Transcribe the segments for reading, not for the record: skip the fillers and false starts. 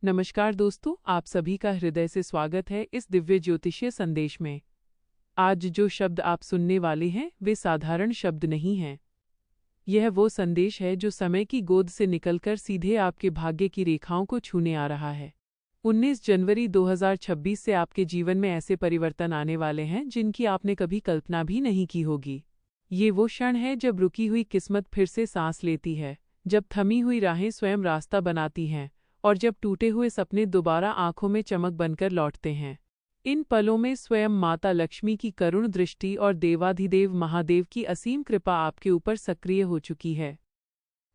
नमस्कार दोस्तों, आप सभी का हृदय से स्वागत है इस दिव्य ज्योतिषीय संदेश में। आज जो शब्द आप सुनने वाले हैं वे साधारण शब्द नहीं हैं। यह वो संदेश है जो समय की गोद से निकलकर सीधे आपके भाग्य की रेखाओं को छूने आ रहा है। 19 जनवरी 2026 से आपके जीवन में ऐसे परिवर्तन आने वाले हैं जिनकी आपने कभी कल्पना भी नहीं की होगी। ये वो क्षण है जब रुकी हुई किस्मत फिर से सांस लेती है, जब थमी हुई राहें स्वयं रास्ता बनाती हैं और जब टूटे हुए सपने दोबारा आंखों में चमक बनकर लौटते हैं। इन पलों में स्वयं माता लक्ष्मी की करुण दृष्टि और देवाधिदेव महादेव की असीम कृपा आपके ऊपर सक्रिय हो चुकी है।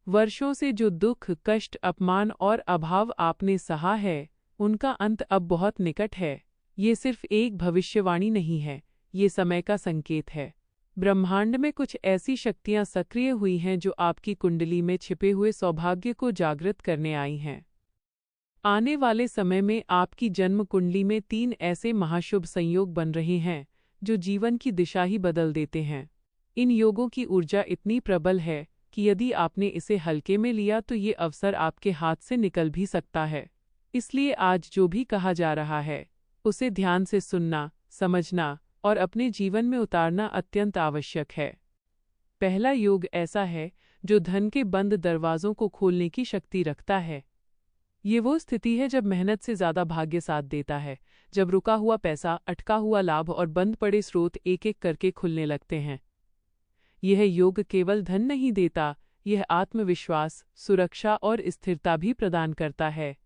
वर्षों से जो दुख, कष्ट, अपमान और अभाव आपने सहा है, उनका अंत अब बहुत निकट है। ये सिर्फ एक भविष्यवाणी नहीं है, ये समय का संकेत है। ब्रह्मांड में कुछ ऐसी शक्तियां सक्रिय हुई हैं जो आपकी कुंडली में छिपे हुए सौभाग्य को जागृत करने आई हैं। आने वाले समय में आपकी जन्म कुंडली में 3 ऐसे महाशुभ संयोग बन रहे हैं जो जीवन की दिशा ही बदल देते हैं। इन योगों की ऊर्जा इतनी प्रबल है कि यदि आपने इसे हल्के में लिया तो ये अवसर आपके हाथ से निकल भी सकता है। इसलिए आज जो भी कहा जा रहा है उसे ध्यान से सुनना, समझना और अपने जीवन में उतारना अत्यंत आवश्यक है। पहला योग ऐसा है जो धन के बंद दरवाजों को खोलने की शक्ति रखता है। ये वो स्थिति है जब मेहनत से ज़्यादा भाग्य साथ देता है, जब रुका हुआ पैसा, अटका हुआ लाभ और बंद पड़े स्रोत एक एक करके खुलने लगते हैं। यह योग केवल धन नहीं देता, यह आत्मविश्वास, सुरक्षा और स्थिरता भी प्रदान करता है।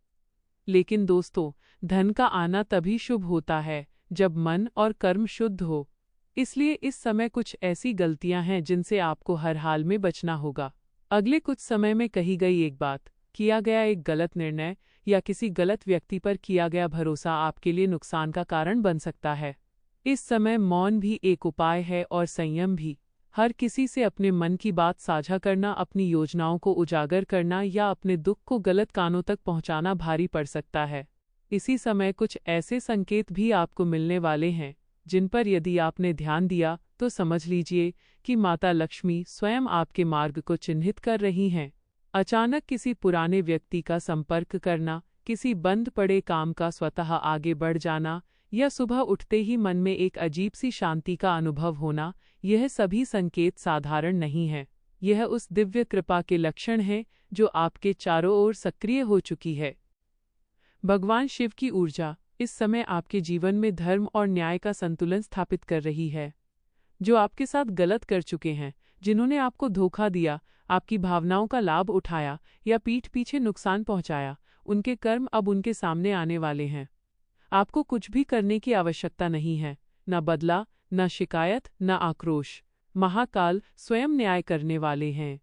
लेकिन दोस्तों, धन का आना तभी शुभ होता है जब मन और कर्म शुद्ध हो। इसलिए इस समय कुछ ऐसी गलतियां हैं जिनसे आपको हर हाल में बचना होगा। अगले कुछ समय में कही गई एक बात, किया गया एक गलत निर्णय या किसी गलत व्यक्ति पर किया गया भरोसा आपके लिए नुकसान का कारण बन सकता है। इस समय मौन भी एक उपाय है और संयम भी। हर किसी से अपने मन की बात साझा करना, अपनी योजनाओं को उजागर करना या अपने दुख को गलत कानों तक पहुंचाना भारी पड़ सकता है। इसी समय कुछ ऐसे संकेत भी आपको मिलने वाले हैं जिन पर यदि आपने ध्यान दिया तो समझ लीजिए कि माता लक्ष्मी स्वयं आपके मार्ग को चिन्हित कर रही हैं। अचानक किसी पुराने व्यक्ति का संपर्क करना, किसी बंद पड़े काम का स्वतः आगे बढ़ जाना या सुबह उठते ही मन में एक अजीब सी शांति का अनुभव होना, यह सभी संकेत साधारण नहीं हैं। यह उस दिव्य कृपा के लक्षण हैं जो आपके चारों ओर सक्रिय हो चुकी है। भगवान शिव की ऊर्जा इस समय आपके जीवन में धर्म और न्याय का संतुलन स्थापित कर रही है। जो आपके साथ गलत कर चुके हैं, जिन्होंने आपको धोखा दिया, आपकी भावनाओं का लाभ उठाया या पीठ पीछे नुकसान पहुंचाया, उनके कर्म अब उनके सामने आने वाले हैं। आपको कुछ भी करने की आवश्यकता नहीं है, न बदला, न शिकायत, न आक्रोश। महाकाल स्वयं न्याय करने वाले हैं।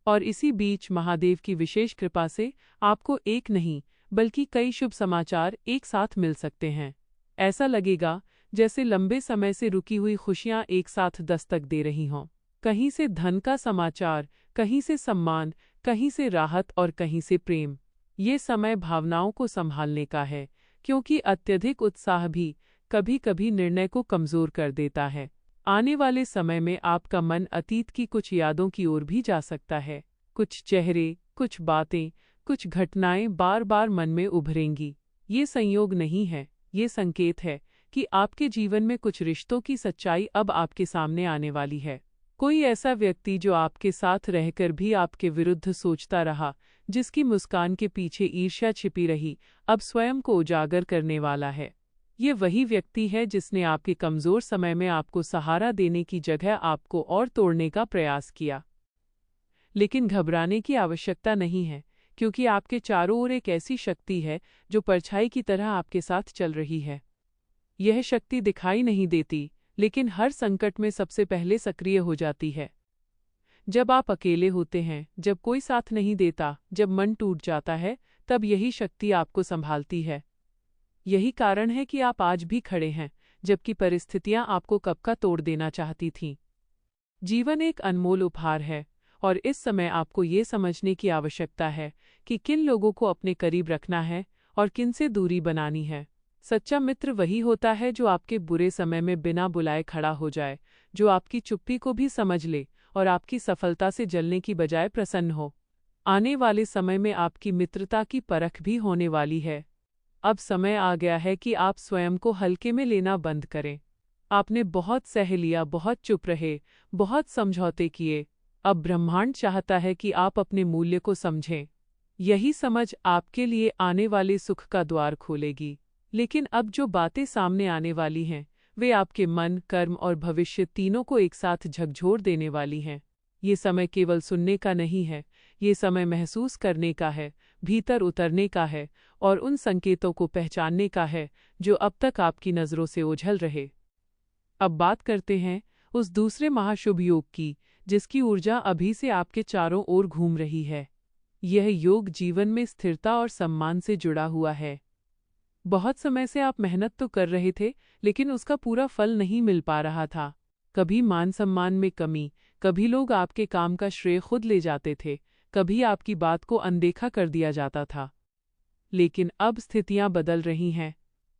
और इसी बीच महादेव की विशेष कृपा से आपको एक नहीं बल्कि कई शुभ समाचार एक साथ मिल सकते हैं। ऐसा लगेगा जैसे लंबे समय से रुकी हुई खुशियां एक साथ दस्तक दे रही हों। कहीं से धन का समाचार, कहीं से सम्मान, कहीं से राहत और कहीं से प्रेम। ये समय भावनाओं को संभालने का है, क्योंकि अत्यधिक उत्साह भी कभी-कभी निर्णय को कमजोर कर देता है। आने वाले समय में आपका मन अतीत की कुछ यादों की ओर भी जा सकता है। कुछ चेहरे, कुछ बातें, कुछ घटनाएं बार बार मन में उभरेंगी। ये संयोग नहीं है, ये संकेत है कि आपके जीवन में कुछ रिश्तों की सच्चाई अब आपके सामने आने वाली है। कोई ऐसा व्यक्ति जो आपके साथ रहकर भी आपके विरुद्ध सोचता रहा, जिसकी मुस्कान के पीछे ईर्ष्या छिपी रही, अब स्वयं को उजागर करने वाला है। ये वही व्यक्ति है जिसने आपके कमजोर समय में आपको सहारा देने की जगह आपको और तोड़ने का प्रयास किया। लेकिन घबराने की आवश्यकता नहीं है, क्योंकि आपके चारों ओर एक ऐसी शक्ति है जो परछाई की तरह आपके साथ चल रही है। यह शक्ति दिखाई नहीं देती, लेकिन हर संकट में सबसे पहले सक्रिय हो जाती है। जब आप अकेले होते हैं, जब कोई साथ नहीं देता, जब मन टूट जाता है, तब यही शक्ति आपको संभालती है। यही कारण है कि आप आज भी खड़े हैं, जबकि परिस्थितियां आपको कब का तोड़ देना चाहती थीं। जीवन एक अनमोल उपहार है और इस समय आपको ये समझने की आवश्यकता है कि किन लोगों को अपने करीब रखना है और किन से दूरी बनानी है। सच्चा मित्र वही होता है जो आपके बुरे समय में बिना बुलाए खड़ा हो जाए, जो आपकी चुप्पी को भी समझ ले और आपकी सफलता से जलने की बजाय प्रसन्न हो। आने वाले समय में आपकी मित्रता की परख भी होने वाली है। अब समय आ गया है कि आप स्वयं को हल्के में लेना बंद करें। आपने बहुत सह लिया, बहुत चुप रहे, बहुत समझौते किए। अब ब्रह्मांड चाहता है कि आप अपने मूल्य को समझें। यही समझ आपके लिए आने वाले सुख का द्वार खोलेगी। लेकिन अब जो बातें सामने आने वाली हैं, वे आपके मन, कर्म और भविष्य तीनों को एक साथ झकझोर देने वाली हैं। ये समय केवल सुनने का नहीं है, ये समय महसूस करने का है, भीतर उतरने का है और उन संकेतों को पहचानने का है जो अब तक आपकी नज़रों से ओझल रहे। अब बात करते हैं उस दूसरे महाशुभ योग की, जिसकी ऊर्जा अभी से आपके चारों ओर घूम रही है। यह योग जीवन में स्थिरता और सम्मान से जुड़ा हुआ है। बहुत समय से आप मेहनत तो कर रहे थे, लेकिन उसका पूरा फल नहीं मिल पा रहा था। कभी मान सम्मान में कमी, कभी लोग आपके काम का श्रेय खुद ले जाते थे, कभी आपकी बात को अनदेखा कर दिया जाता था। लेकिन अब स्थितियां बदल रही हैं।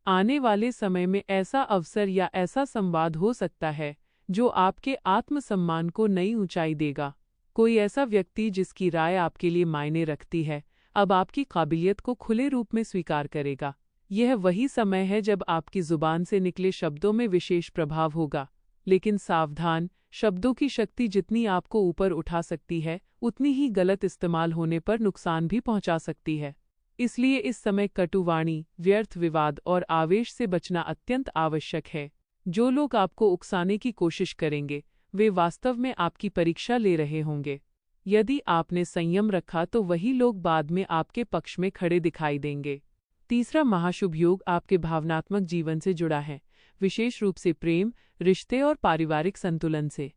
आने वाले समय में ऐसा अवसर या ऐसा संवाद हो सकता है जो आपके आत्मसम्मान को नई ऊंचाई देगा। कोई ऐसा व्यक्ति जिसकी राय आपके लिए मायने रखती है, अब आपकी काबिलियत को खुले रूप में स्वीकार करेगा। यह वही समय है जब आपकी जुबान से निकले शब्दों में विशेष प्रभाव होगा। लेकिन सावधान, शब्दों की शक्ति जितनी आपको ऊपर उठा सकती है, उतनी ही गलत इस्तेमाल होने पर नुकसान भी पहुंचा सकती है। इसलिए इस समय कटुवाणी, व्यर्थ विवाद और आवेश से बचना अत्यंत आवश्यक है। जो लोग आपको उकसाने की कोशिश करेंगे, वे वास्तव में आपकी परीक्षा ले रहे होंगे। यदि आपने संयम रखा तो वही लोग बाद में आपके पक्ष में खड़े दिखाई देंगे। तीसरा महाशुभ योग आपके भावनात्मक जीवन से जुड़ा है, विशेष रूप से प्रेम, रिश्ते और पारिवारिक संतुलन से।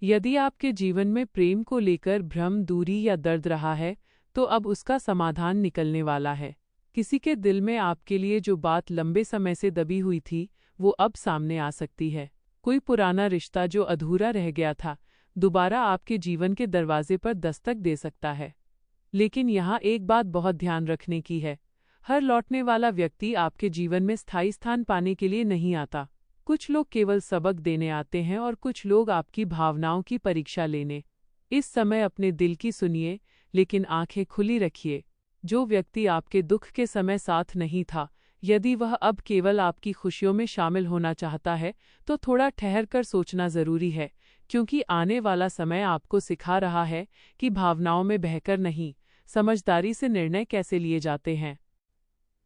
यदि आपके जीवन में प्रेम को लेकर भ्रम, दूरी या दर्द रहा है, तो अब उसका समाधान निकलने वाला है। किसी के दिल में आपके लिए जो बात लंबे समय से दबी हुई थी, वो अब सामने आ सकती है। कोई पुराना रिश्ता जो अधूरा रह गया था, दोबारा आपके जीवन के दरवाजे पर दस्तक दे सकता है। लेकिन यहाँ एक बात बहुत ध्यान रखने की है। हर लौटने वाला व्यक्ति आपके जीवन में स्थायी स्थान पाने के लिए नहीं आता। कुछ लोग केवल सबक देने आते हैं और कुछ लोग आपकी भावनाओं की परीक्षा लेने। इस समय अपने दिल की सुनिए, लेकिन आंखें खुली रखिए। जो व्यक्ति आपके दुख के समय साथ नहीं था, यदि वह अब केवल आपकी खुशियों में शामिल होना चाहता है, तो थोड़ा ठहर कर सोचना जरूरी है, क्योंकि आने वाला समय आपको सिखा रहा है कि भावनाओं में बहकर नहीं, समझदारी से निर्णय कैसे लिए जाते हैं।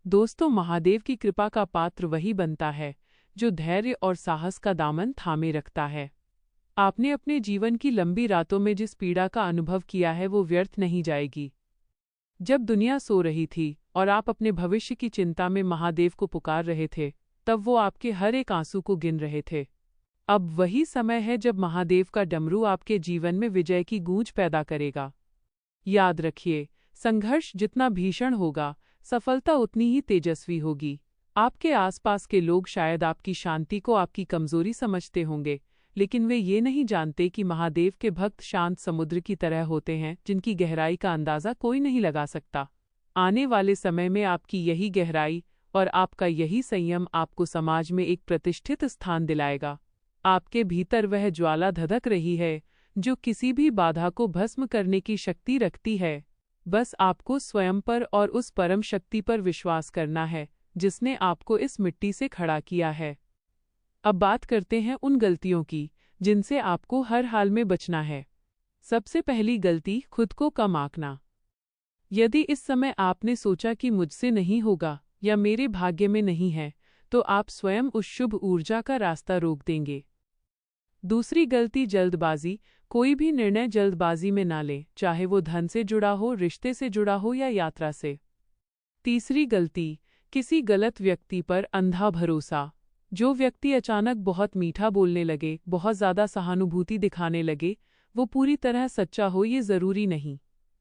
दोस्तों, महादेव की कृपा का पात्र वही बनता है जो धैर्य और साहस का दामन थामे रखता है। आपने अपने जीवन की लंबी रातों में जिस पीड़ा का अनुभव किया है, वो व्यर्थ नहीं जाएगी। जब दुनिया सो रही थी और आप अपने भविष्य की चिंता में महादेव को पुकार रहे थे, तब वो आपके हर एक आंसू को गिन रहे थे। अब वही समय है जब महादेव का डमरू आपके जीवन में विजय की गूंज पैदा करेगा। याद रखिए, संघर्ष जितना भीषण होगा, सफलता उतनी ही तेजस्वी होगी। आपके आसपास के लोग शायद आपकी शांति को आपकी कमजोरी समझते होंगे, लेकिन वे ये नहीं जानते कि महादेव के भक्त शांत समुद्र की तरह होते हैं, जिनकी गहराई का अंदाजा कोई नहीं लगा सकता। आने वाले समय में आपकी यही गहराई और आपका यही संयम आपको समाज में एक प्रतिष्ठित स्थान दिलाएगा। आपके भीतर वह ज्वाला धधक रही है जो किसी भी बाधा को भस्म करने की शक्ति रखती है। बस आपको स्वयं पर और उस परम शक्ति पर विश्वास करना है जिसने आपको इस मिट्टी से खड़ा किया है। अब बात करते हैं उन गलतियों की जिनसे आपको हर हाल में बचना है। सबसे पहली गलती, खुद को कम आंकना। यदि इस समय आपने सोचा कि मुझसे नहीं होगा या मेरे भाग्य में नहीं है, तो आप स्वयं उस शुभ ऊर्जा का रास्ता रोक देंगे। दूसरी गलती, जल्दबाजी। कोई भी निर्णय जल्दबाजी में ना लें, चाहे वो धन से जुड़ा हो, रिश्ते से जुड़ा हो या यात्रा से। तीसरी गलती, किसी गलत व्यक्ति पर अंधा भरोसा। जो व्यक्ति अचानक बहुत मीठा बोलने लगे, बहुत ज़्यादा सहानुभूति दिखाने लगे, वो पूरी तरह सच्चा हो ये ज़रूरी नहीं।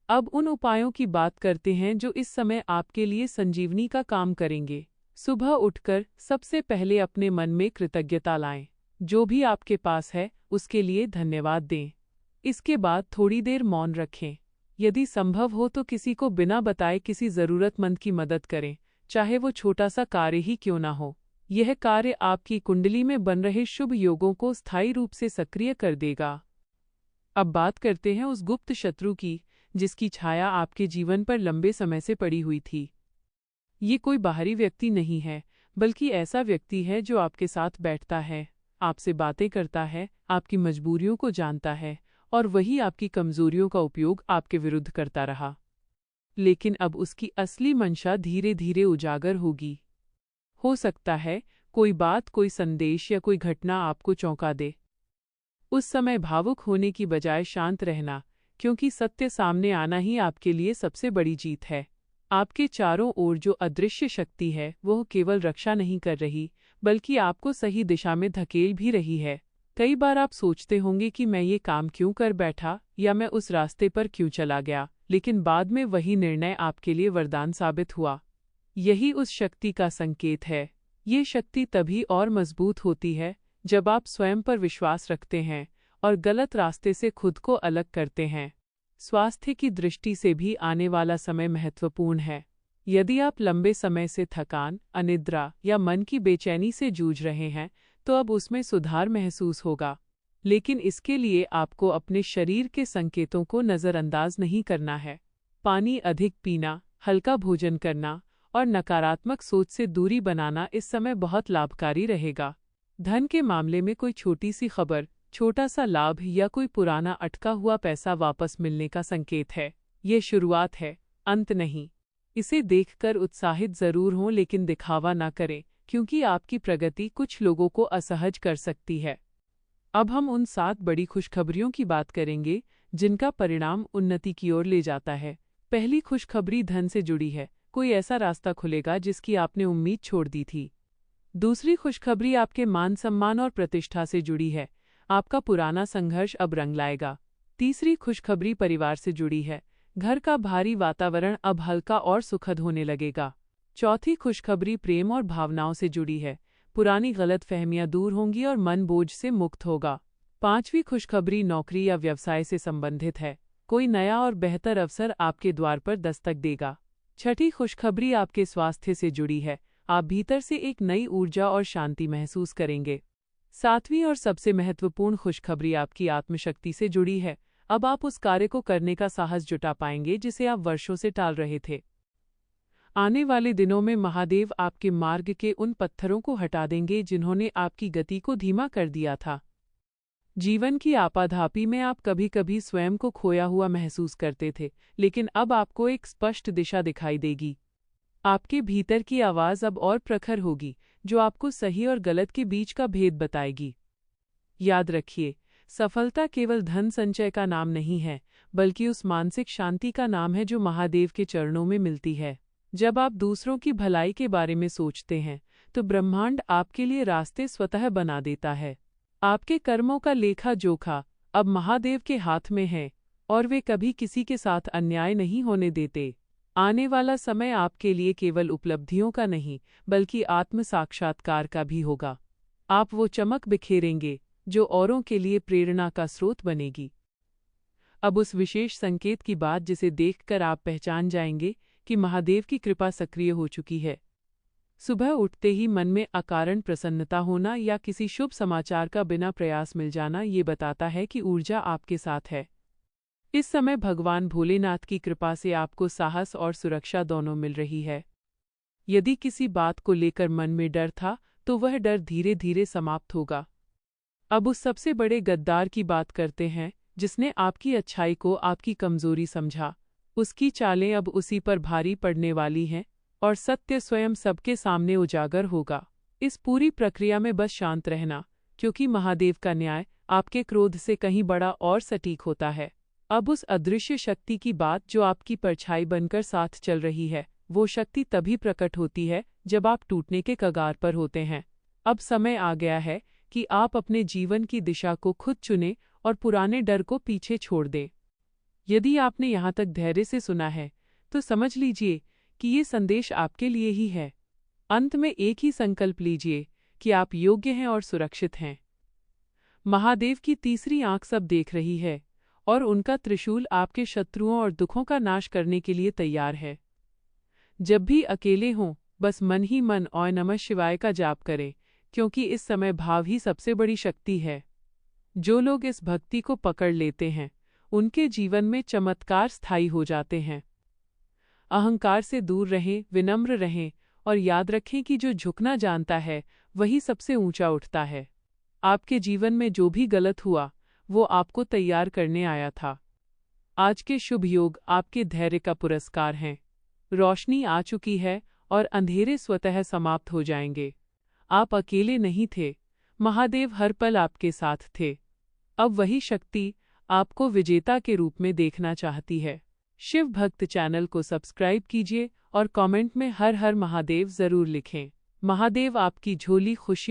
अब उन उपायों की बात करते हैं जो इस समय आपके लिए संजीवनी का काम करेंगे। सुबह उठकर सबसे पहले अपने मन में कृतज्ञता लाएं। जो भी आपके पास है उसके लिए धन्यवाद दें। इसके बाद थोड़ी देर मौन रखें। यदि संभव हो तो किसी को बिना बताए किसी ज़रूरतमंद की मदद करें, चाहे वो छोटा सा कार्य ही क्यों ना हो। यह कार्य आपकी कुंडली में बन रहे शुभ योगों को स्थायी रूप से सक्रिय कर देगा। अब बात करते हैं उस गुप्त शत्रु की जिसकी छाया आपके जीवन पर लंबे समय से पड़ी हुई थी। ये कोई बाहरी व्यक्ति नहीं है, बल्कि ऐसा व्यक्ति है जो आपके साथ बैठता है, आपसे बातें करता है, आपकी मजबूरियों को जानता है और वही आपकी कमजोरियों का उपयोग आपके विरुद्ध करता रहा। लेकिन अब उसकी असली मंशा धीरे धीरे उजागर होगी। हो सकता है कोई बात, कोई संदेश या कोई घटना आपको चौंका दे। उस समय भावुक होने की बजाय शांत रहना, क्योंकि सत्य सामने आना ही आपके लिए सबसे बड़ी जीत है। आपके चारों ओर जो अदृश्य शक्ति है वह केवल रक्षा नहीं कर रही, बल्कि आपको सही दिशा में धकेल भी रही है। कई बार आप सोचते होंगे कि मैं ये काम क्यों कर बैठा या मैं उस रास्ते पर क्यों चला गया, लेकिन बाद में वही निर्णय आपके लिए वरदान साबित हुआ। यही उस शक्ति का संकेत है। ये शक्ति तभी और मजबूत होती है जब आप स्वयं पर विश्वास रखते हैं और गलत रास्ते से खुद को अलग करते हैं। स्वास्थ्य की दृष्टि से भी आने वाला समय महत्वपूर्ण है। यदि आप लंबे समय से थकान, अनिद्रा या मन की बेचैनी से जूझ रहे हैं, तो अब उसमें सुधार महसूस होगा। लेकिन इसके लिए आपको अपने शरीर के संकेतों को नज़रअंदाज नहीं करना है। पानी अधिक पीना, हल्का भोजन करना और नकारात्मक सोच से दूरी बनाना इस समय बहुत लाभकारी रहेगा। धन के मामले में कोई छोटी सी खबर, छोटा सा लाभ या कोई पुराना अटका हुआ पैसा वापस मिलने का संकेत है। ये शुरुआत है, अंत नहीं। इसे देखकर उत्साहित जरूर हों, लेकिन दिखावा ना करें, क्योंकि आपकी प्रगति कुछ लोगों को असहज कर सकती है। अब हम उन 7 बड़ी खुशखबरियों की बात करेंगे जिनका परिणाम उन्नति की ओर ले जाता है। पहली खुशखबरी धन से जुड़ी है। कोई ऐसा रास्ता खुलेगा जिसकी आपने उम्मीद छोड़ दी थी। दूसरी खुशखबरी आपके मान सम्मान और प्रतिष्ठा से जुड़ी है। आपका पुराना संघर्ष अब रंग लाएगा। तीसरी खुशखबरी परिवार से जुड़ी है। घर का भारी वातावरण अब हल्का और सुखद होने लगेगा। चौथी खुशखबरी प्रेम और भावनाओं से जुड़ी है। पुरानी गलतफहमियां दूर होंगी और मन बोझ से मुक्त होगा। पांचवी खुशखबरी नौकरी या व्यवसाय से संबंधित है। कोई नया और बेहतर अवसर आपके द्वार पर दस्तक देगा। छठी खुशखबरी आपके स्वास्थ्य से जुड़ी है। आप भीतर से एक नई ऊर्जा और शांति महसूस करेंगे। सातवीं और सबसे महत्वपूर्ण खुशखबरी आपकी आत्मशक्ति से जुड़ी है। अब आप उस कार्य को करने का साहस जुटा पाएंगे जिसे आप वर्षों से टाल रहे थे। आने वाले दिनों में महादेव आपके मार्ग के उन पत्थरों को हटा देंगे जिन्होंने आपकी गति को धीमा कर दिया था। जीवन की आपाधापी में आप कभी कभी स्वयं को खोया हुआ महसूस करते थे, लेकिन अब आपको एक स्पष्ट दिशा दिखाई देगी। आपके भीतर की आवाज़ अब और प्रखर होगी, जो आपको सही और गलत के बीच का भेद बताएगी। याद रखिए, सफलता केवल धन संचय का नाम नहीं है, बल्कि उस मानसिक शांति का नाम है जो महादेव के चरणों में मिलती है। जब आप दूसरों की भलाई के बारे में सोचते हैं, तो ब्रह्मांड आपके लिए रास्ते स्वतः बना देता है। आपके कर्मों का लेखा जोखा अब महादेव के हाथ में है और वे कभी किसी के साथ अन्याय नहीं होने देते। आने वाला समय आपके लिए केवल उपलब्धियों का नहीं, बल्कि आत्म साक्षात्कार का भी होगा। आप वो चमक बिखेरेंगे जो औरों के लिए प्रेरणा का स्रोत बनेगी। अब उस विशेष संकेत की बात जिसे देखकर आप पहचान जाएंगे कि महादेव की कृपा सक्रिय हो चुकी है। सुबह उठते ही मन में अकारण प्रसन्नता होना या किसी शुभ समाचार का बिना प्रयास मिल जाना ये बताता है कि ऊर्जा आपके साथ है। इस समय भगवान भोलेनाथ की कृपा से आपको साहस और सुरक्षा दोनों मिल रही है। यदि किसी बात को लेकर मन में डर था, तो वह डर धीरे धीरे समाप्त होगा। अब उस सबसे बड़े गद्दार की बात करते हैं जिसने आपकी अच्छाई को आपकी कमजोरी समझा। उसकी चालें अब उसी पर भारी पड़ने वाली हैं और सत्य स्वयं सबके सामने उजागर होगा। इस पूरी प्रक्रिया में बस शांत रहना, क्योंकि महादेव का न्याय आपके क्रोध से कहीं बड़ा और सटीक होता है। अब उस अदृश्य शक्ति की बात जो आपकी परछाई बनकर साथ चल रही है, वो शक्ति तभी प्रकट होती है जब आप टूटने के कगार पर होते हैं। अब समय आ गया है कि आप अपने जीवन की दिशा को खुद चुनें और पुराने डर को पीछे छोड़ दें। यदि आपने यहाँ तक धैर्य से सुना है, तो समझ लीजिए कि ये संदेश आपके लिए ही है। अंत में एक ही संकल्प लीजिए कि आप योग्य हैं और सुरक्षित हैं। महादेव की तीसरी आंख सब देख रही है और उनका त्रिशूल आपके शत्रुओं और दुखों का नाश करने के लिए तैयार है। जब भी अकेले हों, बस मन ही मन ओम नमः शिवाय का जाप करें, क्योंकि इस समय भाव ही सबसे बड़ी शक्ति है। जो लोग इस भक्ति को पकड़ लेते हैं, उनके जीवन में चमत्कार स्थायी हो जाते हैं। अहंकार से दूर रहें, विनम्र रहें और याद रखें कि जो झुकना जानता है वही सबसे ऊंचा उठता है। आपके जीवन में जो भी गलत हुआ वो आपको तैयार करने आया था। आज के शुभ योग आपके धैर्य का पुरस्कार हैं। रोशनी आ चुकी है और अंधेरे स्वतः समाप्त हो जाएंगे। आप अकेले नहीं थे, महादेव हर पल आपके साथ थे। अब वही शक्ति आपको विजेता के रूप में देखना चाहती है। शिव भक्त चैनल को सब्सक्राइब कीजिए और कमेंट में हर हर महादेव जरूर लिखें। महादेव आपकी झोली खुशियों